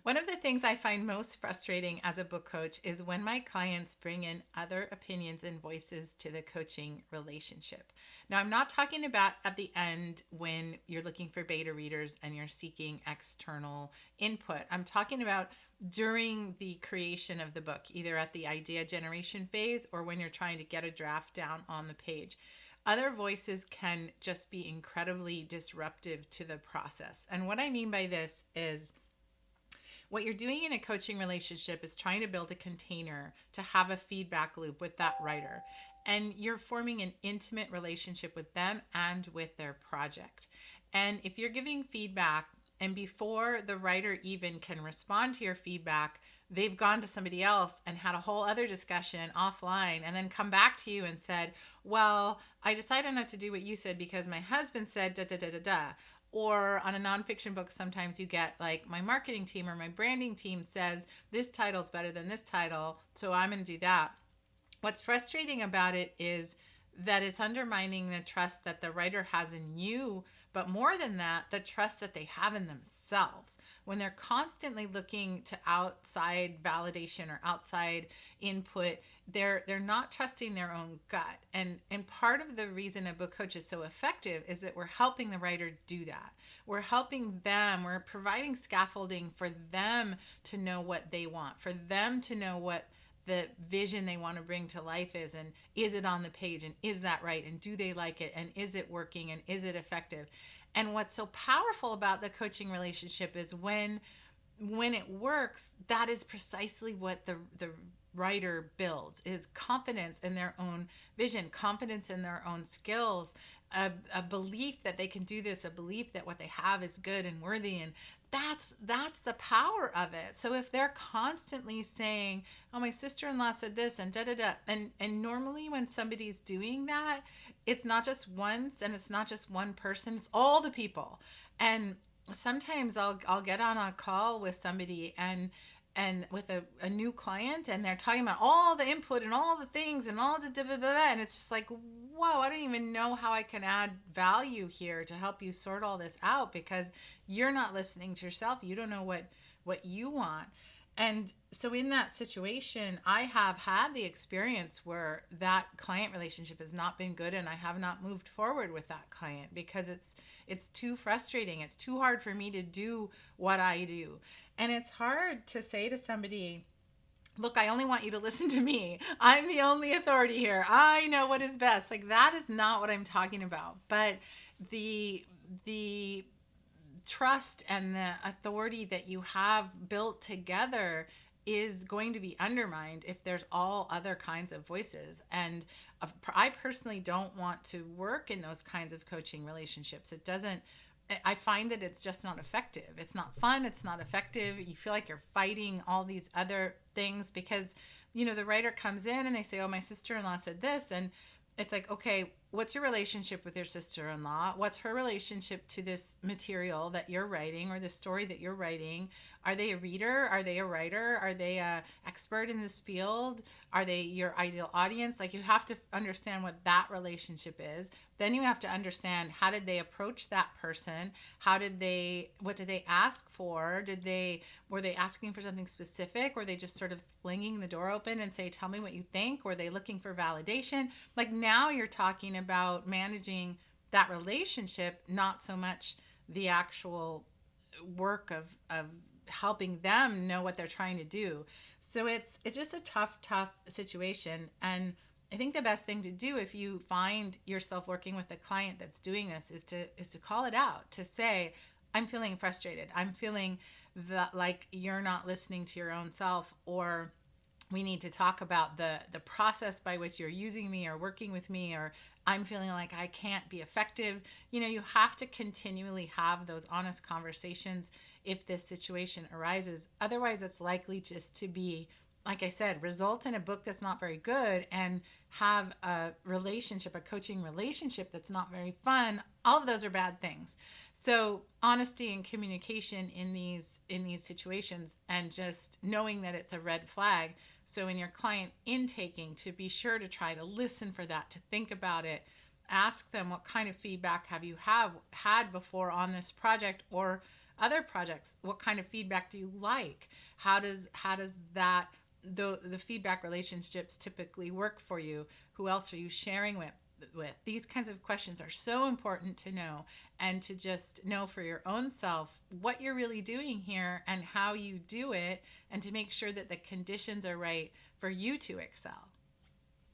One of the things I find most frustrating as a book coach is when my clients bring in other opinions and voices to the coaching relationship. Now, I'm not talking about at the end when you're looking for beta readers and you're seeking external input. I'm talking about during the creation of the book, either at the idea generation phase or when you're trying to get a draft down on the page. Other voices can just be incredibly disruptive to the process. And what I mean by this is what you're doing in a coaching relationship is trying to build a container to have a feedback loop with that writer. And you're forming an intimate relationship with them and with their project. And if you're giving feedback, and before the writer even can respond to your feedback, they've gone to somebody else and had a whole other discussion offline and then come back to you and said, well, I decided not to do what you said because my husband said da da da da da. Or on a nonfiction book, sometimes you get like my marketing team or my branding team says this title's better than this title, so I'm going to do that. What's frustrating about it is that it's undermining the trust that the writer has in you, but more than that, the trust that they have in themselves. When they're constantly looking to outside validation or outside input, they're not trusting their own gut. And part of the reason a book coach is so effective is that we're helping the writer do that. We're helping them, we're providing scaffolding for them to know what they want, for them to know what the vision they want to bring to life is it on the page, and is that right, and do they like it, and is it working, and is it effective. And what's so powerful about the coaching relationship is when it works, that is precisely what the writer builds, is confidence in their own vision, confidence in their own skills, a belief that they can do this, a belief that what they have is good and worthy. And that's the power of it. So if they're constantly saying, oh, my sister-in-law said this and da da da, and normally when somebody's doing that, it's not just once and it's not just one person, it's all the people. And sometimes I'll get on a call with somebody and with a new client, and they're talking about all the input and all the things and all the blah, blah, blah, and it's just like, whoa, I don't even know how I can add value here to help you sort all this out, because you're not listening to yourself. You don't know what you want. And so in that situation, I have had the experience where that client relationship has not been good, and I have not moved forward with that client because it's too frustrating. It's too hard for me to do what I do. And it's hard to say to somebody, look, I only want you to listen to me. I'm the only authority here. I know what is best. Like, that is not what I'm talking about. But the trust and the authority that you have built together is going to be undermined if there's all other kinds of voices. And I personally don't want to work in those kinds of coaching relationships. It doesn't, I find that it's just not effective. It's not fun. It's not effective. You feel like you're fighting all these other things because, the writer comes in and they say, oh, my sister-in-law said this. And it's like, okay, what's your relationship with your sister-in-law? What's her relationship to this material that you're writing or the story that you're writing? Are they a reader? Are they a writer? Are they a expert in this field? Are they your ideal audience? Like, you have to understand what that relationship is. Then you have to understand, how did they approach that person? What did they ask for? Were they asking for something specific? Were they just sort of flinging the door open and say, tell me what you think? Were they looking for validation? Like, now you're talking about managing that relationship, not so much the actual work of helping them know what they're trying to do. So it's just a tough situation. And I think the best thing to do if you find yourself working with a client that's doing this is to call it out, to say, I'm feeling frustrated. I'm feeling that like you're not listening to your own self, or we need to talk about the process by which you're using me or working with me, or I'm feeling like I can't be effective. You have to continually have those honest conversations if this situation arises. Otherwise, it's likely just to be, like I said, result in a book that's not very good and have a relationship, a coaching relationship that's not very fun. All of those are bad things. So honesty and communication in these situations, and just knowing that it's a red flag. So in your client intaking, to be sure to try to listen for that, to think about it, ask them, what kind of feedback have you had before on this project, or other projects? What kind of feedback do you like? How does that the feedback relationships typically work for you? Who else are you sharing with? These kinds of questions are so important to know, and to just know for your own self what you're really doing here and how you do it, and to make sure that the conditions are right for you to excel.